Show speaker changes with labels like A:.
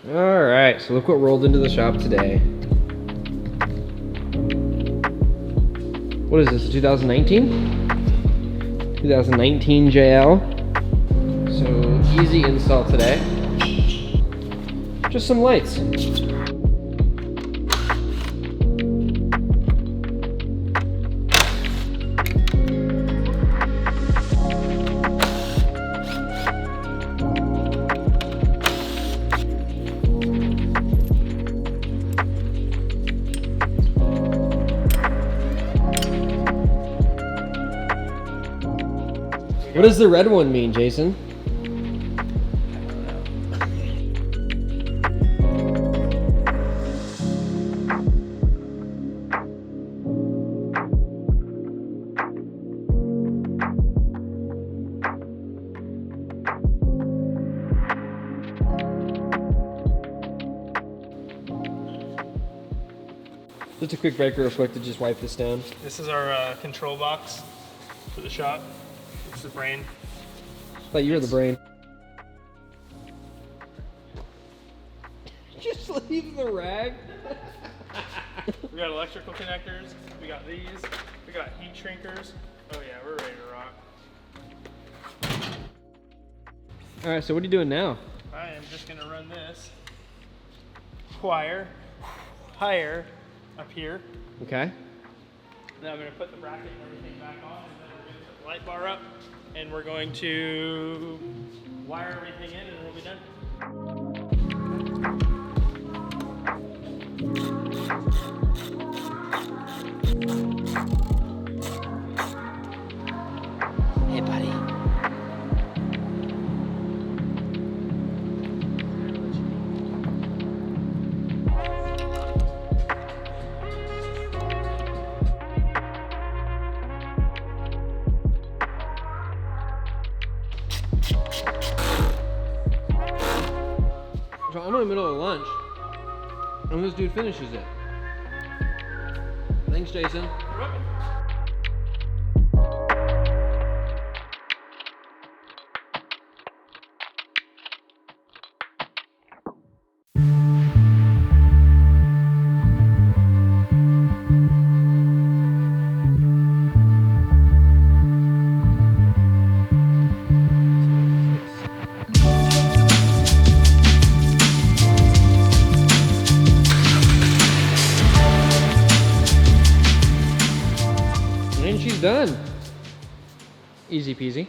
A: All right, so look what rolled into the shop today. What is this, 2019? 2019 JL. So easy install today. Just some lights. What does the red one mean, Jason? Just a quick break real quick to just wipe this down.
B: This is our control box for the shop. It's the brain.
A: I thought you were the brain. Just leave the rag.
B: We got electrical connectors. We got these. We got heat shrinkers. Oh yeah, we're ready to rock.
A: All right, so what are you doing now?
B: I am just gonna run this wire higher up here.
A: Okay.
B: Then I'm gonna put the bracket and everything back on, and then we're gonna put the light bar up, and we're going to wire everything in, and we'll be done.
A: Hey, buddy. So I'm in the middle of lunch, and this dude finishes it. Thanks, Jason.
B: You're welcome.
A: And she's done. Easy peasy.